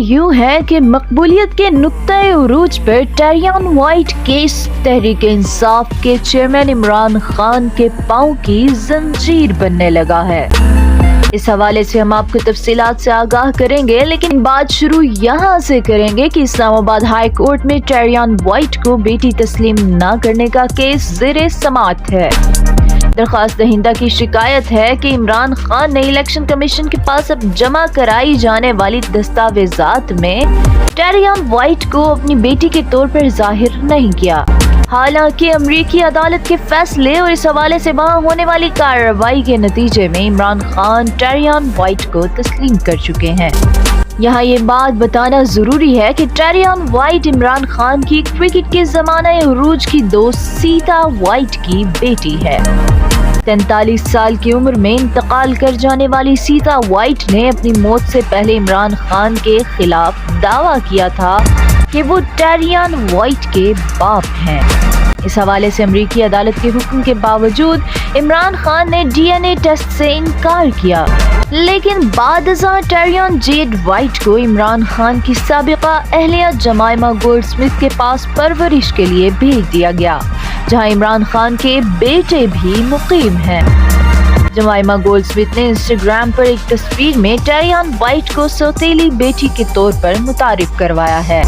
यूं है कि मकबूलियत के नुक्ते उरूज पर टेरियन वाइट केस तहरीक इंसाफ के चेयरमैन इमरान खान के पांव की जंजीर बनने लगा है। इस हवाले से हम आपको तफसीलात से आगाह करेंगे, लेकिन बात शुरू यहाँ से करेंगे कि इस्लामाबाद हाई कोर्ट में टेरियन वाइट को बेटी तस्लीम न करने का केस ज़ेरे समाअत है। दरख्वास्त दहिंदा की शिकायत है कि इमरान खान ने इलेक्शन कमीशन के पास अब जमा कराई जाने वाली दस्तावेजात में टेरियन वाइट को अपनी बेटी के तौर पर जाहिर नहीं किया। हालांकि अमरीकी अदालत के फैसले और इस हवाले से वहां होने वाली कार्रवाई के नतीजे में इमरान खान टेरियन वाइट को तस्लीम कर चुके हैं। यहाँ ये बात बताना जरूरी है कि टेरियन वाइट इमरान खान की क्रिकेट के ज़माने उरूज की दोस्त सीता वाइट की बेटी है। 43 साल की उम्र में इंतकाल कर जाने वाली सीता वाइट ने अपनी मौत से पहले इमरान खान के खिलाफ दावा किया था कि वो टेरियन वाइट के बाप हैं। इस हवाले से अमरीकी अदालत के हुक्म के बावजूद इमरान खान ने डीएनए टेस्ट से इनकार किया, लेकिन बादशाह टेरियन जेड वाइट को इमरान खान की साबिका अहलिया जमाइमा गोल्डस्मिथ के पास परवरिश के लिए भेज दिया गया, जहां इमरान खान के बेटे भी मुकीम हैं। जमाइमा गोल्डस्मिथ ने इंस्टाग्राम पर एक तस्वीर में टेरियन वाइट को सौतेली बेटी के तौर पर मुतारिफ करवाया है।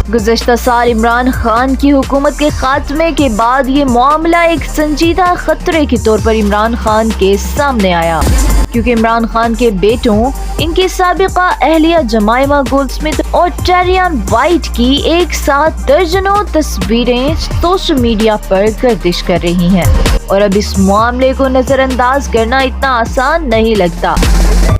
गुज़श्ता साल इमरान खान की हुकूमत के खात्मे के बाद ये मामला एक संजीदा खतरे के तौर पर इमरान खान के सामने आया, क्योंकि इमरान खान के बेटों, इनकी साबिका अहलिया जमाइमा गोल्डस्मिथ और टेरियन वाइट की एक साथ दर्जनों तस्वीरें सोशल मीडिया पर गर्दिश कर रही हैं, और अब इस मामले को नजरअंदाज करना इतना आसान नहीं लगता।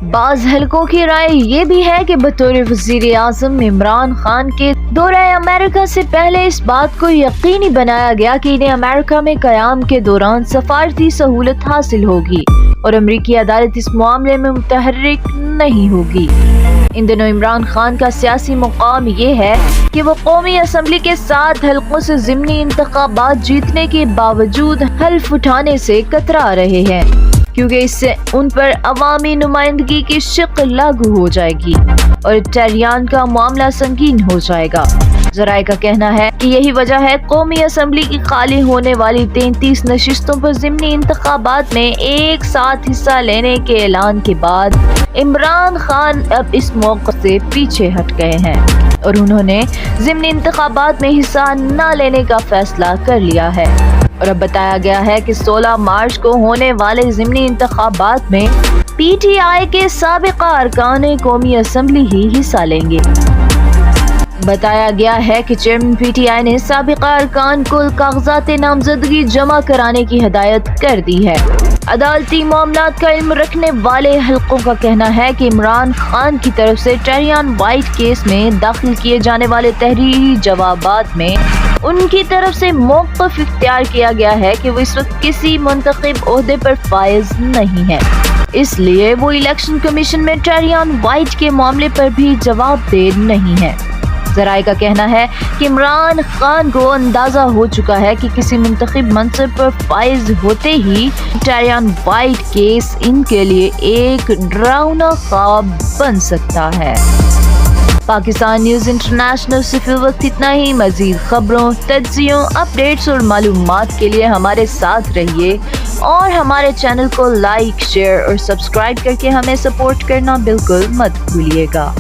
बाज़ हलकों की राय ये भी है कि बतौर वज़ीर आज़म इमरान खान के दौरे अमेरिका से पहले इस बात को यकीनी बनाया गया कि इन्हें अमेरिका में क़याम के दौरान सफारती सहूलत हासिल होगी और अमरीकी अदालत इस मामले में मुतहर्रिक नहीं होगी। इन दिनों इमरान खान का सियासी मुकाम ये है कि वो कौमी असम्बली के 7 हलकों से ज़िमनी इंतखाबात जीतने के बावजूद हल्फ उठाने से कतरा रहे हैं, क्योंकि इससे उन पर अवामी नुमाइंदगी की शिक लागू हो जाएगी और टेरियन का मामला संगीन हो जाएगा। ज़राए का कहना है कि यही वजह है कौमी असम्बली की खाली होने वाली 33 नशिस्तों पर ज़िमनी इंतखाबात में एक साथ हिस्सा लेने के ऐलान के बाद इमरान खान अब इस मौके से पीछे हट गए हैं और उन्होंने ज़िमनी इंतखाबात में हिस्सा न लेने का फैसला कर लिया है। और अब बताया गया है कि 16 मार्च को होने वाले ज़िमनी इंतखाबात में पीटीआई के साबिका अरकान कौमी असम्बली ही हिस्सा लेंगे। बताया गया है कि चेयरमैन पीटीआई ने साबिका अरकान को कागजात नामजदगी जमा कराने की हिदायत कर दी है। अदालती मामलात का इल्म रखने वाले हलकों का कहना है कि इमरान खान की तरफ से टेरियन वाइट केस में दाखिल किए जाने वाले तहरीरी जवाबात में उनकी तरफ से मौक़िफ़ इख्तियार किया गया है कि वो इस वक्त किसी मुंतखब ओहदे पर फाइज नहीं है, इसलिए वो इलेक्शन कमीशन में टेरियन वाइट के मामले पर भी जवाबदेह नहीं है। ज़राए का कहना है कि इमरान खान को अंदाज़ा हो चुका है कि किसी मुंतखब मनसब पर फाइज होते ही टेरियन वाइट केस इनके लिए एक डरावना ख्वाब बन सकता है। पाकिस्तान न्यूज़ इंटरनेशनल से फिल वक्त इतना ही। मज़ीद खबरों, तज्ज़ियों, अपडेट्स और मालूमात के लिए हमारे साथ रहिए और हमारे चैनल को लाइक, शेयर और सब्सक्राइब करके हमें सपोर्ट करना बिल्कुल मत भूलिएगा।